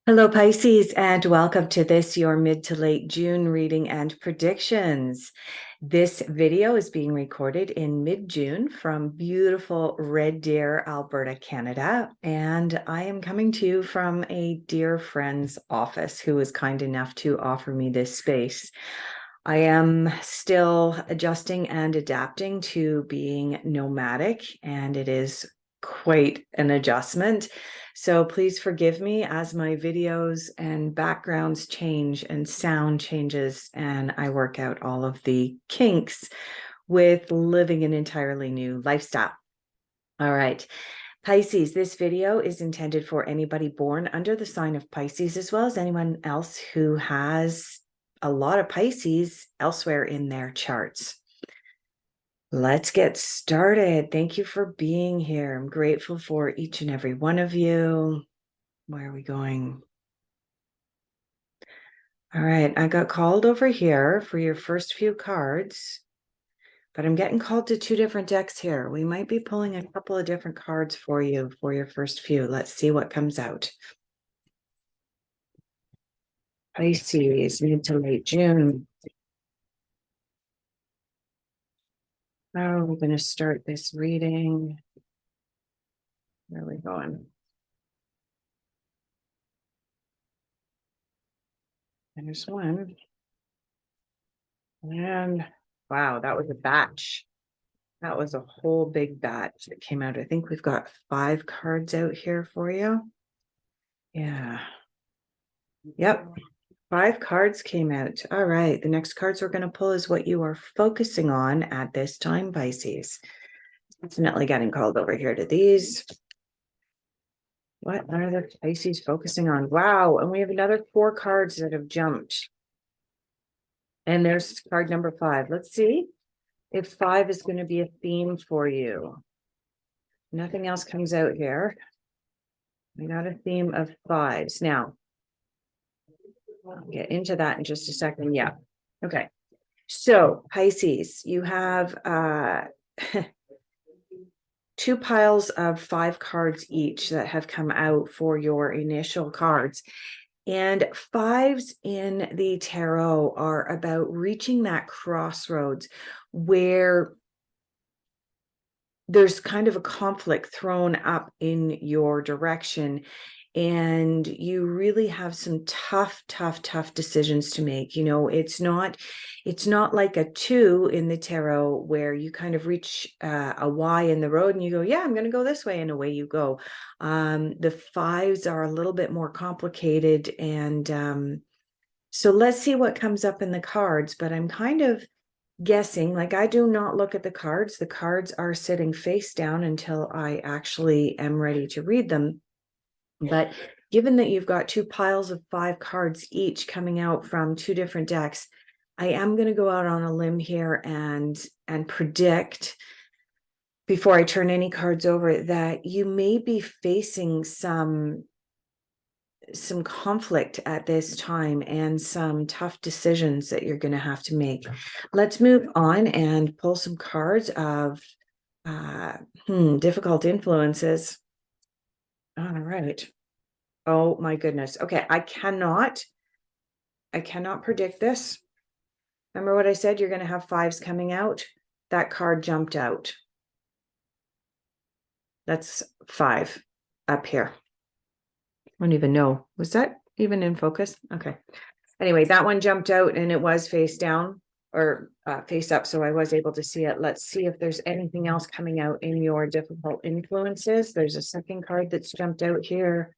Hello, Pisces, and welcome to this, your mid to late June reading and predictions. This video is being recorded in mid-June from beautiful Red Deer, Alberta, Canada, and I am coming to you from a dear friend's office who was kind enough to offer me this space. I am still adjusting and adapting to being nomadic, and it is quite an adjustment. So please forgive me as my videos and backgrounds change and sound changes, and I work out all of the kinks with living an entirely new lifestyle. All right. Pisces, this video is intended for anybody born under the sign of Pisces, as well as anyone else who has a lot of Pisces elsewhere in their charts. Let's get started. Thank you for being here. I'm grateful for each and every one of you. Where are we going? All right, I got called over here for your first few cards, but I'm getting called to two different decks here. We might be pulling a couple of different cards for you for your first few. Let's see what comes out. Pisces, mid to late June. How are we going to start this reading? Where are we going? There's one. And wow, that was a batch. That was a whole big batch that came out. I think we've got 5 cards out here for you. Yeah. Yep. 5 cards came out. All right. The next cards we're going to pull is what you are focusing on at this time, Pisces. Definitely getting called over here to these. What are the Pisces focusing on? Wow. And we have another 4 cards that have jumped. And there's card number 5. Let's see if 5 is going to be a theme for you. Nothing else comes out here. We got a theme of 5s. Now, I'll get into that in just a second. Yeah. Okay. So, Pisces, you have 2 piles of 5 cards each that have come out for your initial cards. And 5s in the tarot are about reaching that crossroads where there's kind of a conflict thrown up in your direction, and you really have some tough decisions to make. You know, it's not like a 2 in the tarot where you kind of reach a Y in the road and you go, yeah, I'm going to go this way, and away you go. The 5s are a little bit more complicated, and so let's see what comes up in the cards. But I'm kind of guessing, like, I do not look at the cards. The cards are sitting face down until I actually am ready to read them. But given that you've got 2 piles of 5 cards each coming out from 2 different decks, I am going to go out on a limb here and predict, before I turn any cards over, that you may be facing some conflict at this time and some tough decisions that you're going to have to make. Let's move on and pull some cards of difficult influences. All right. Oh my goodness. Okay, I cannot predict this. Remember what I said? You're going to have 5s coming out. That card jumped out. That's 5 up here. I don't even know. Was that even in focus? Okay. Anyway, that one jumped out and it was face down or face up, so I was able to see it. Let's see if there's anything else coming out in your difficult influences. There's a second card that's jumped out here.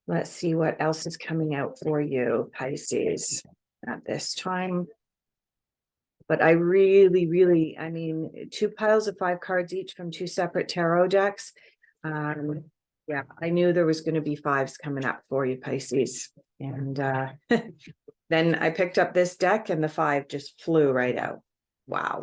Let's see what else is coming out for you, Pisces, at this time. But I really, I mean, 2 piles of 5 cards each from 2 separate tarot decks. Yeah, I knew there was going to be 5s coming up for you, Pisces. And then I picked up this deck and the 5 just flew right out. Wow.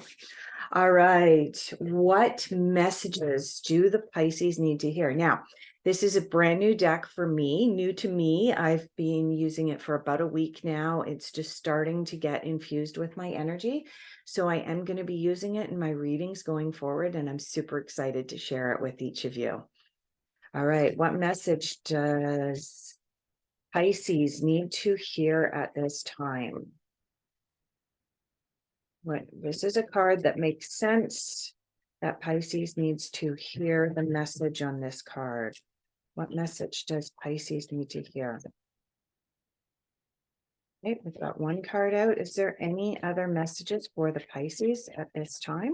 All right. What messages do the Pisces need to hear? Now, this is a brand new deck for me, new to me. I've been using it for about a week now. It's just starting to get infused with my energy. So I am going to be using it in my readings going forward, and I'm super excited to share it with each of you. All right. What message does Pisces need to hear at this time? This is a card that makes sense that Pisces needs to hear the message on this card. What message does Pisces need to hear? Okay, we've got one card out. Is there any other messages for the Pisces at this time?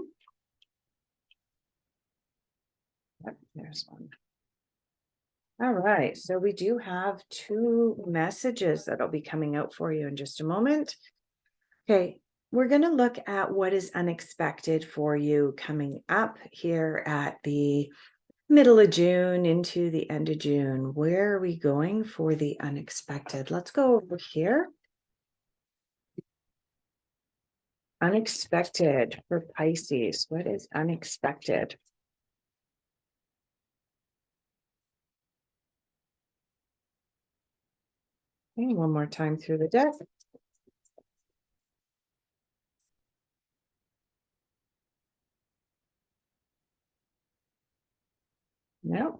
Yep, there's one. All right, so we do have two messages that'll be coming out for you in just a moment. Okay, we're going to look at what is unexpected for you coming up here at the middle of June into the end of June. Where are we going for the unexpected? Let's go over here. Unexpected for Pisces. What is unexpected? Okay, one more time through the deck. No.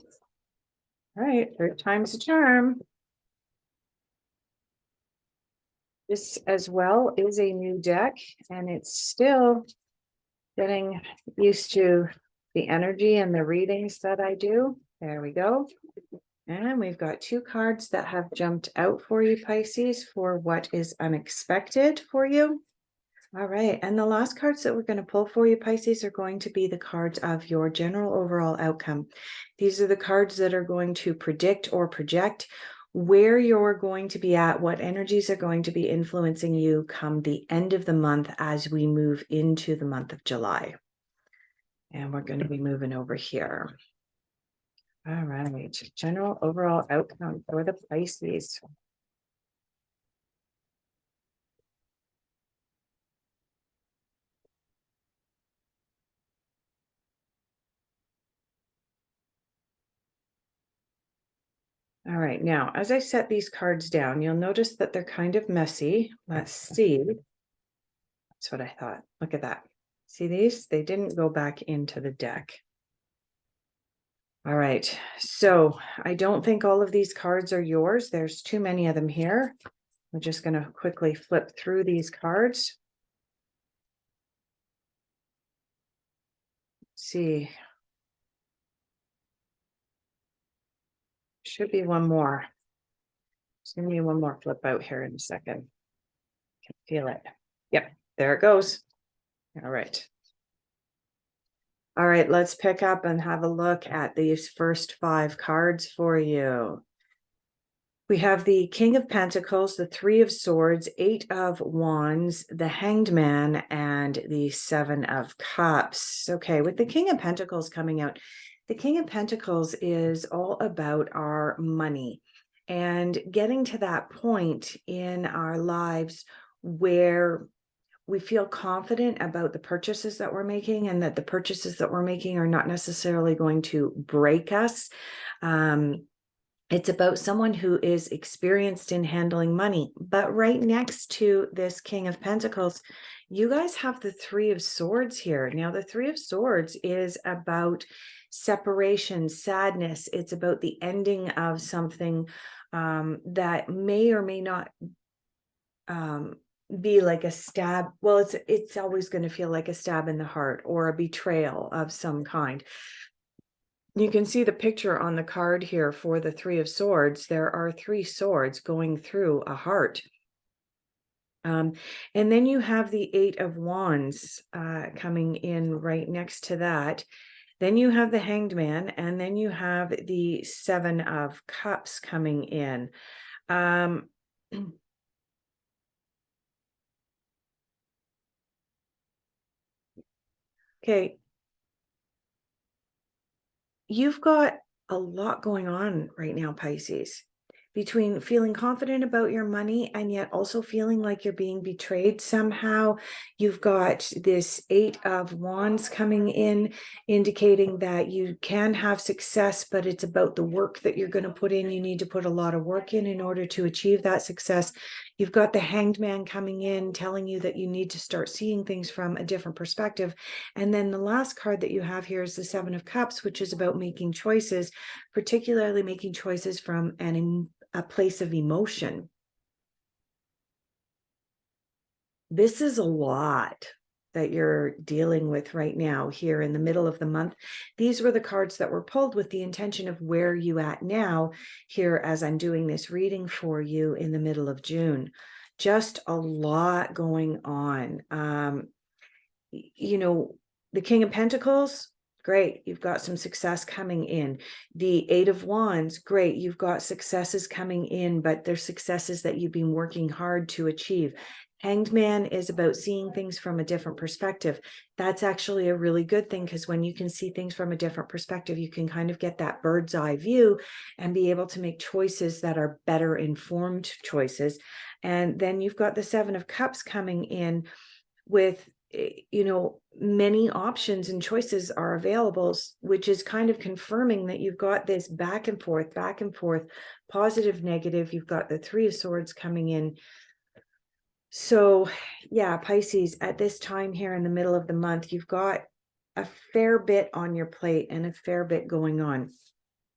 All right, third time's a charm. This as well is a new deck, and it's still getting used to the energy and the readings that I do. There we go. And we've got two cards that have jumped out for you, Pisces, for what is unexpected for you. All right, and the last cards that we're going to pull for you, Pisces, are going to be the cards of your general overall outcome. These are the cards that are going to predict or project where you're going to be at, what energies are going to be influencing you come the end of the month as we move into the month of July. And we're going to be moving over here. All right, general overall outcome for the Pisces. All right, now, as I set these cards down, you'll notice that they're kind of messy. Let's see. That's what I thought. Look at that. See these? They didn't go back into the deck. All right, so I don't think all of these cards are yours. There's too many of them here. I'm just going to quickly flip through these cards. Let's see. Should be one more. Just give me one more flip out here in a second. Can feel it. Yep, there it goes. All right. All right, let's pick up and have a look at these first 5 cards for you. We have the King of Pentacles, the Three of Swords, 8 of Wands, the Hanged Man, and the 7 of Cups. Okay, with the King of Pentacles coming out, the King of Pentacles is all about our money and getting to that point in our lives where we feel confident about the purchases that we're making and that the purchases that we're making are not necessarily going to break us. It's about someone who is experienced in handling money. But right next to this King of Pentacles, you guys have the Three of Swords here. Now, the Three of Swords is about separation, sadness. It's about the ending of something that may or may not be like a stab. Well, it's always going to feel like a stab in the heart or a betrayal of some kind. You can see the picture on the card here for the Three of Swords. There are 3 swords going through a heart. And then you have the 8 of Wands coming in right next to that. Then you have the Hanged Man, and then you have the 7 of Cups coming in. Okay. You've got a lot going on right now, Pisces, between feeling confident about your money and yet also feeling like you're being betrayed somehow. You've got this 8 of Wands coming in, indicating that you can have success, but it's about the work that you're going to put in. You need to put a lot of work in order to achieve that success. You've got the Hanged Man coming in, telling you that you need to start seeing things from a different perspective. And then the last card that you have here is the 7 of Cups, which is about making choices, particularly making choices from a place of emotion. This is a lot that you're dealing with right now here in the middle of the month. These were the cards that were pulled with the intention of where you at now here as I'm doing this reading for you in the middle of June. Just a lot going on. You know, the King of Pentacles, great. You've got some success coming in. The Eight of Wands, great. You've got successes coming in, but they're successes that you've been working hard to achieve. Hanged Man is about seeing things from a different perspective. That's actually a really good thing, because when you can see things from a different perspective, you can kind of get that bird's eye view and be able to make choices that are better informed choices. And then you've got the Seven of Cups coming in with, you know, many options and choices are available, which is kind of confirming that you've got this back and forth, positive, negative. You've got the Three of Swords coming in. So yeah, Pisces, at this time here in the middle of the month, you've got a fair bit on your plate and a fair bit going on.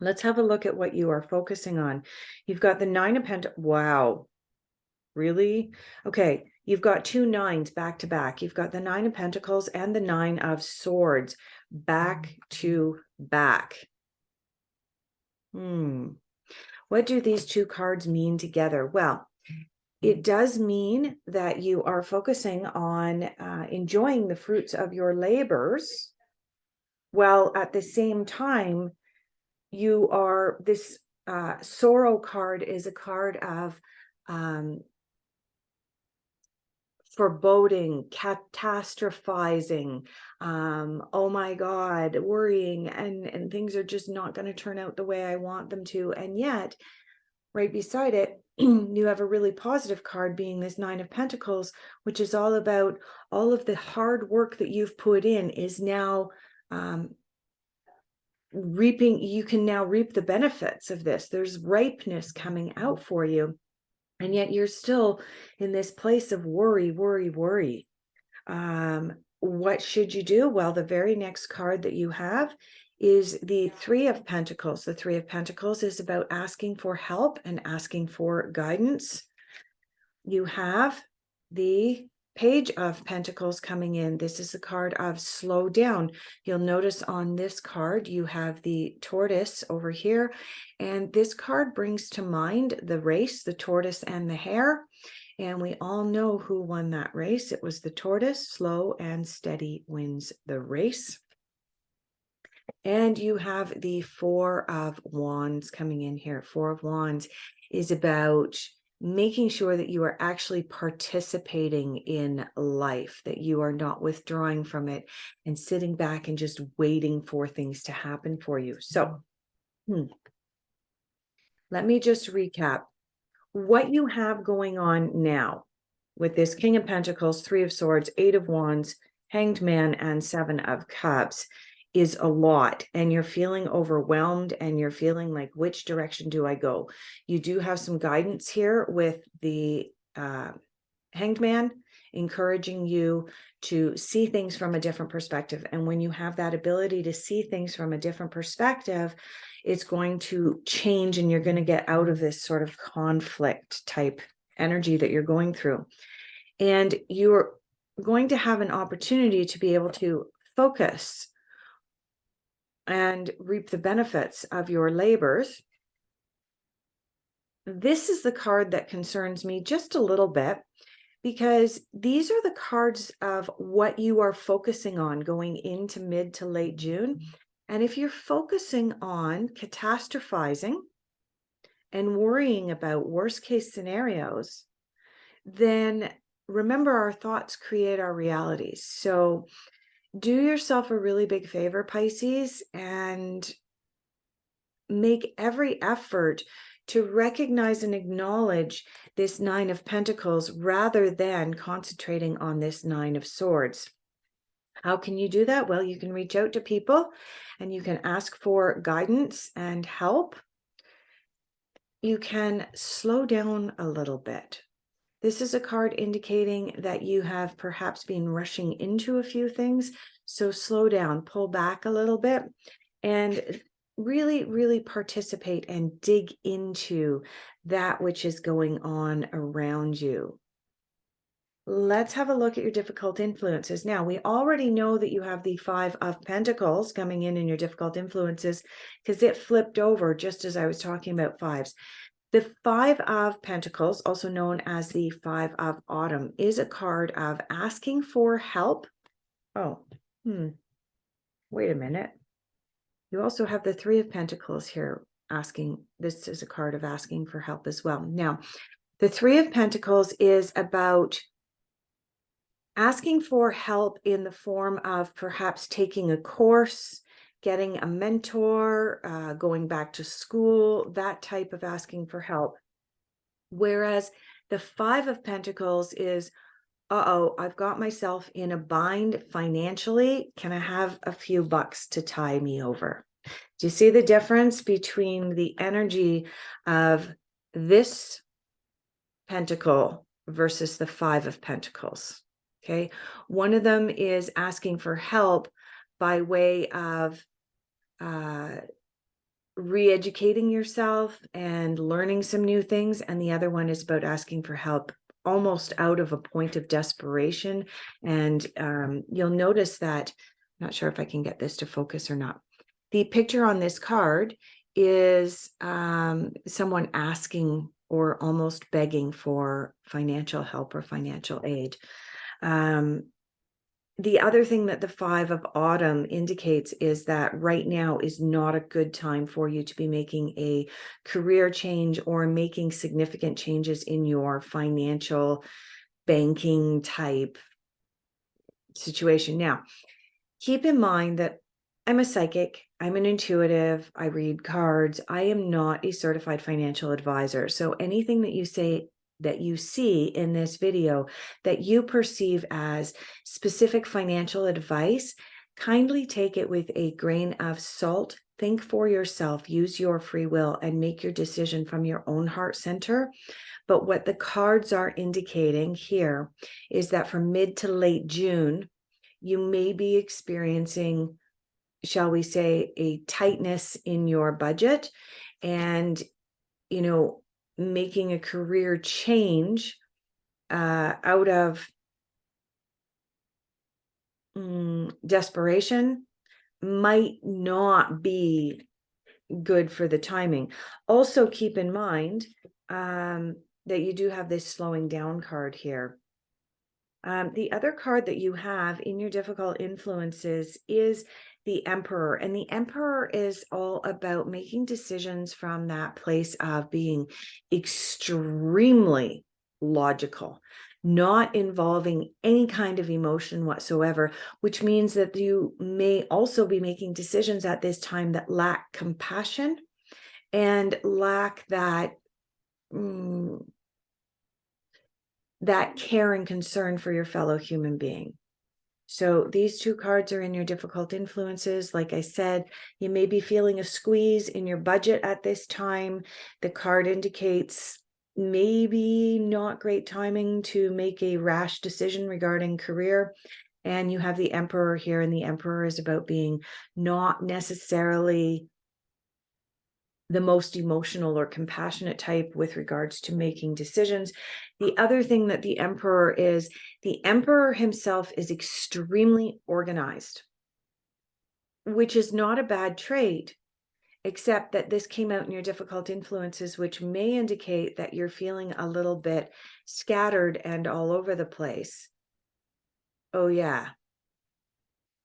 Let's have a look at what you are focusing on. You've got the Nine of Pentacles. Wow. Really? Okay. You've got two nines back to back. You've got the Nine of Pentacles and the Nine of Swords back to back. What do these two cards mean together? Well, it does mean that you are focusing on enjoying the fruits of your labors, while at the same time, you are, this sorrow card is a card of foreboding, catastrophizing, oh my God, worrying, and things are just not going to turn out the way I want them to. And yet, right beside it, you have a really positive card being this Nine of Pentacles, which is all about all of the hard work that you've put in is now reaping. You can now reap the benefits of this. There's ripeness coming out for you. And yet you're still in this place of worry. What should you do? Well, the very next card that you have is the Three of Pentacles. The Three of Pentacles is about asking for help and asking for guidance. You have the Page of Pentacles coming in. This is the card of slow down. You'll notice on this card, you have the tortoise over here. And this card brings to mind the race, the tortoise and the hare. And we all know who won that race. It was the tortoise. Slow and steady wins the race. And you have the Four of Wands coming in here. Four of Wands is about making sure that you are actually participating in life, that you are not withdrawing from it and sitting back and just waiting for things to happen for you. So let me just recap what you have going on now with this King of Pentacles, Three of Swords, Eight of Wands, Hanged Man, and Seven of Cups is a lot, and you're feeling overwhelmed and you're feeling like, which direction do I go? You do have some guidance here with the Hanged Man, encouraging you to see things from a different perspective. And when you have that ability to see things from a different perspective, it's going to change and you're going to get out of this sort of conflict type energy that you're going through. And you're going to have an opportunity to be able to focus and reap the benefits of your labors. This is the card that concerns me just a little bit, because these are the cards of what you are focusing on going into mid to late June. And if you're focusing on catastrophizing and worrying about worst case scenarios, then remember, our thoughts create our realities. So do yourself a really big favor, Pisces, and make every effort to recognize and acknowledge this Nine of Pentacles rather than concentrating on this Nine of Swords. How can you do that? Well, you can reach out to people and you can ask for guidance and help. You can slow down a little bit. This is a card indicating that you have perhaps been rushing into a few things. So slow down, pull back a little bit. And really, really participate and dig into that which is going on around you. Let's have a look at your difficult influences. Now, we already know that you have the Five of Pentacles coming in your difficult influences because it flipped over just as I was talking about fives. The Five of Pentacles, also known as the Five of Autumn, is a card of asking for help. Oh, wait a minute. You also have the Three of Pentacles here asking. This is a card of asking for help as well. Now, the Three of Pentacles is about asking for help in the form of perhaps taking a course, getting a mentor, going back to school, that type of asking for help. Whereas the Five of Pentacles is, uh-oh, I've got myself in a bind financially. Can I have a few bucks to tie me over? Do you see the difference between the energy of this pentacle versus the Five of Pentacles? Okay. One of them is asking for help by way of re-educating yourself and learning some new things. And the other one is about asking for help almost out of a point of desperation. And you'll notice that, I'm not sure if I can get this to focus or not. The picture on this card is someone asking or almost begging for financial help or financial aid. The other thing that the Five of Autumn indicates is that right now is not a good time for you to be making a career change or making significant changes in your financial banking type situation. Now, keep in mind that I'm a psychic, I'm an intuitive, I read cards. I am not a certified financial advisor. So anything that you say that you see in this video that you perceive as specific financial advice, kindly take it with a grain of salt. Think for yourself, use your free will, and make your decision from your own heart center. But what the cards are indicating here is that from mid to late June, you may be experiencing, shall we say, a tightness in your budget and, making a career change out of desperation might not be good for the timing. Also, keep in mind that you do have this slowing down card here. The other card that you have in your difficult influences is the Emperor. And the Emperor is all about making decisions from that place of being extremely logical, not involving any kind of emotion whatsoever, which means that you may also be making decisions at this time that lack compassion and lack that that care and concern for your fellow human being. So these two cards are in your difficult influences. Like I said, you may be feeling a squeeze in your budget at this time. The card indicates maybe not great timing to make a rash decision regarding career. And you have the Emperor here, and the Emperor is about being not necessarily the most emotional or compassionate type with regards to making decisions. The other thing that the Emperor himself is extremely organized, which is not a bad trait, except that this came out in your difficult influences, which may indicate that you're feeling a little bit scattered and all over the place. Oh yeah.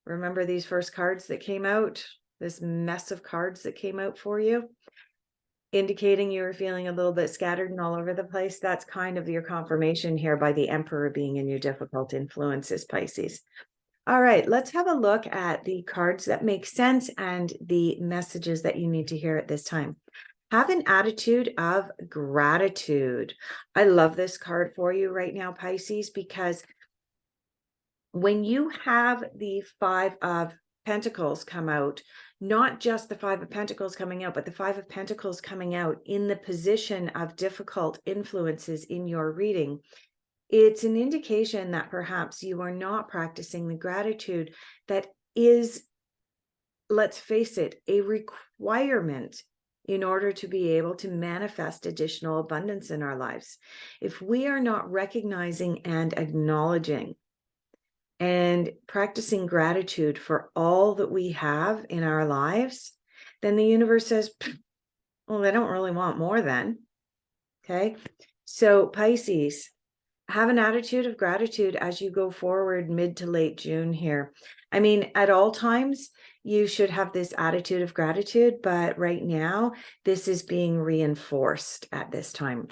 Remember these first cards that came out? This mess of cards that came out for you? Indicating you were feeling a little bit scattered and all over the place. That's kind of your confirmation here by the Emperor being in your difficult influences, Pisces. All right, let's have a look at the cards that make sense and the messages that you need to hear at this time. Have an attitude of gratitude. I love this card for you right now, Pisces, because when you have the Five of Pentacles come out, not just the Five of Pentacles coming out, but the Five of Pentacles coming out in the position of difficult influences in your reading, it's an indication that perhaps you are not practicing the gratitude that is let's face it, a requirement in order to be able to manifest additional abundance in our lives. If we are not recognizing and acknowledging and practicing gratitude for all that we have in our lives, then the universe says, well, they don't really want more then. Okay. So Pisces, have an attitude of gratitude as you go forward mid to late June here. I mean, at all times, you should have this attitude of gratitude, but right now, this is being reinforced at this time.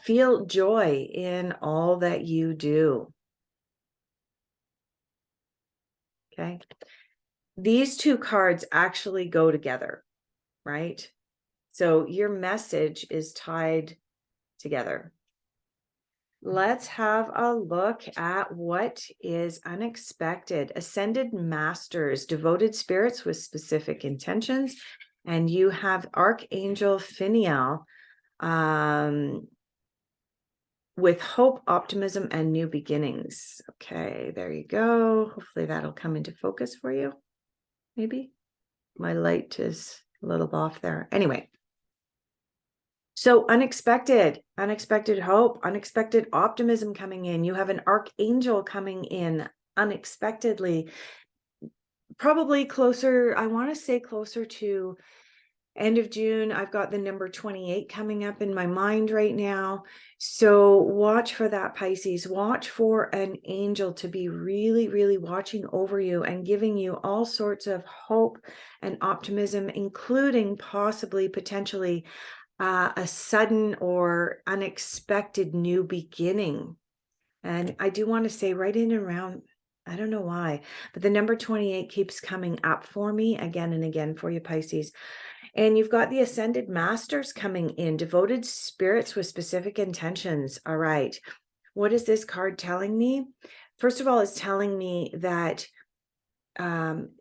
Feel joy in all that you do. Okay. These two cards actually go together, right? So your message is tied together. Let's have a look at what is unexpected. Ascended masters, devoted spirits with specific intentions. And you have Archangel Phinnial with hope, optimism, and new beginnings. Okay, there you go. Hopefully that'll come into focus for you. Maybe my light is a little off there. Anyway. So unexpected hope, unexpected optimism coming in. You have an archangel coming in unexpectedly, probably closer, I want to say closer to end of June. I've got the number 28 coming up in my mind right now. So watch for that, Pisces. Watch for an angel to be really, really watching over you and giving you all sorts of hope and optimism, including possibly, potentially, a sudden or unexpected new beginning. And I do want to say right in and around, I don't know why, but the number 28 keeps coming up for me again and again for you, Pisces. And you've got the ascended masters coming in, devoted spirits with specific intentions. All right. What is this card telling me? First of all, it's telling me that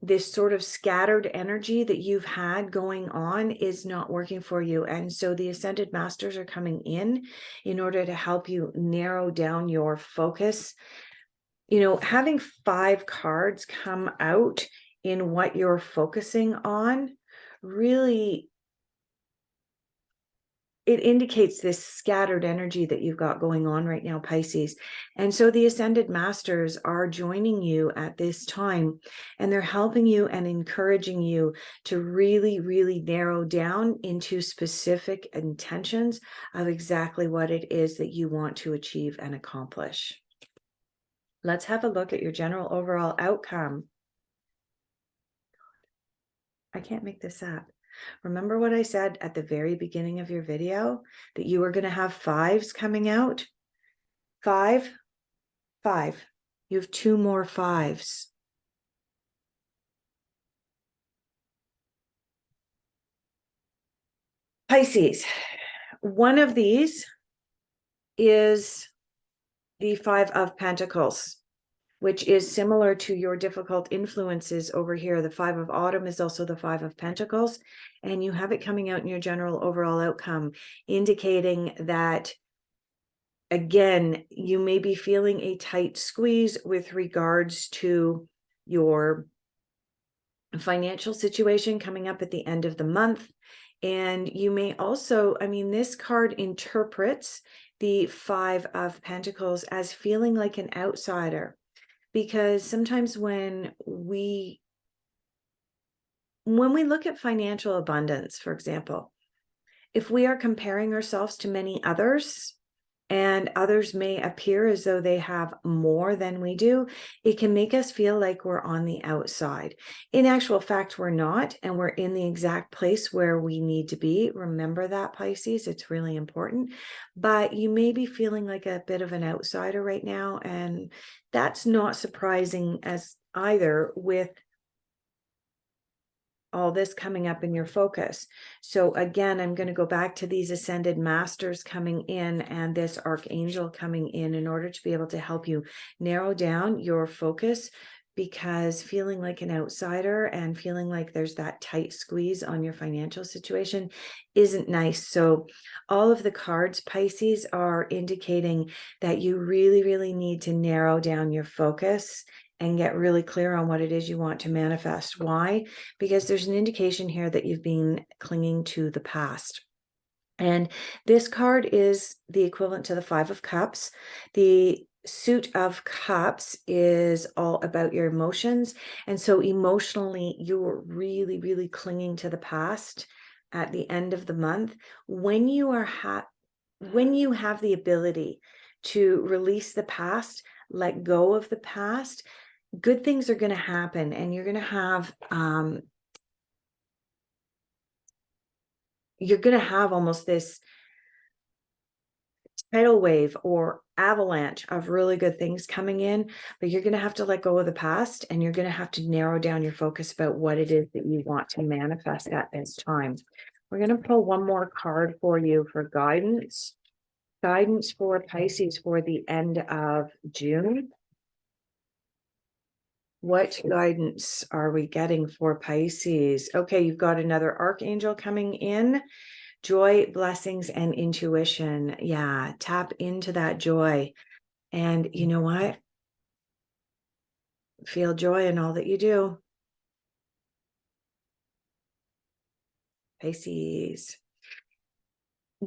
this sort of scattered energy that you've had going on is not working for you. And so the ascended masters are coming in order to help you narrow down your focus. You know, having 5 cards come out in what you're focusing on really, it indicates this scattered energy that you've got going on right now, Pisces. And so the ascended masters are joining you at this time, and they're helping you and encouraging you to really, really narrow down into specific intentions of exactly what it is that you want to achieve and accomplish. Let's have a look at your general overall outcome. I can't make this up. Remember what I said at the very beginning of your video, that you were going to have 5s coming out? 5, 5. You have 2 more 5s. Pisces, one of these is the 5 of Pentacles, which is similar to your difficult influences over here. The 5 of Autumn is also the 5 of Pentacles, and you have it coming out in your general overall outcome, indicating that, again, you may be feeling a tight squeeze with regards to your financial situation coming up at the end of the month. And you may also, I mean, this card interprets the 5 of Pentacles as feeling like an outsider. Because sometimes when we look at financial abundance, for example, if we are comparing ourselves to many others, and others may appear as though they have more than we do, it can make us feel like we're on the outside. In actual fact, we're not, and we're in the exact place where we need to be. Remember that, Pisces, it's really important. But you may be feeling like a bit of an outsider right now, and that's not surprising as either, with all this coming up in your focus. So again, I'm going to go back to these ascended masters coming in and this archangel coming in order to be able to help you narrow down your focus, because feeling like an outsider and feeling like there's that tight squeeze on your financial situation isn't nice. So all of the cards, Pisces, are indicating that you really, really need to narrow down your focus and get really clear on what it is you want to manifest. Why? Because there's an indication here that you've been clinging to the past. And this card is the equivalent to the Five of Cups. The Suit of Cups is all about your emotions. And so emotionally, you're really, really clinging to the past at the end of the month. When you are when you have the ability to release the past, let go of the past, good things are going to happen, and you're going to have almost this tidal wave or avalanche of really good things coming in, but you're going to have to let go of the past, and you're going to have to narrow down your focus about what it is that you want to manifest at this time. We're going to pull one more card for you for guidance. Guidance for Pisces for the end of June. What guidance are we getting for Pisces? Okay, you've got another archangel coming in. Joy, blessings, and intuition. Yeah, tap into that joy. And you know what? Feel joy in all that you do. Pisces.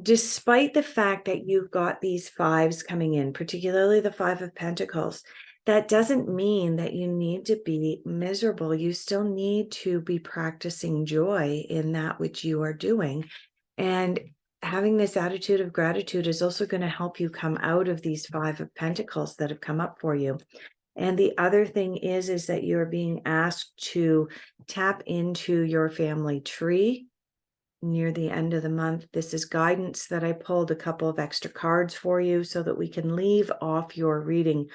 Despite the fact that you've got these fives coming in, particularly the Five of Pentacles, that doesn't mean that you need to be miserable. You still need to be practicing joy in that which you are doing. And having this attitude of gratitude is also going to help you come out of these Five of Pentacles that have come up for you. And the other thing is that you're being asked to tap into your family tree near the end of the month. This is guidance that I pulled a couple of extra cards for you so that we can leave off your reading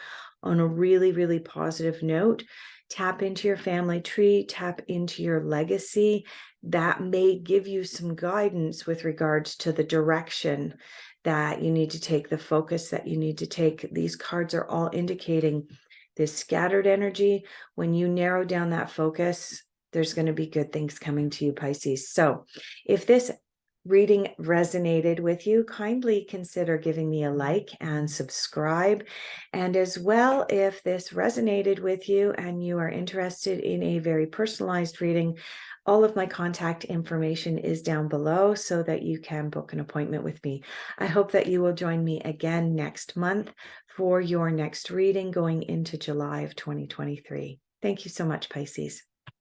on a really, really positive note. Tap into your family tree, tap into your legacy. That may give you some guidance with regards to the direction that you need to take, the focus that you need to take. These cards are all indicating this scattered energy. When you narrow down that focus, there's going to be good things coming to you, Pisces. So if this reading resonated with you, kindly consider giving me a like and subscribe. And as well, if this resonated with you and you are interested in a very personalized reading, all of my contact information is down below so that you can book an appointment with me. I hope that you will join me again next month for your next reading going into July of 2023. Thank you so much, Pisces.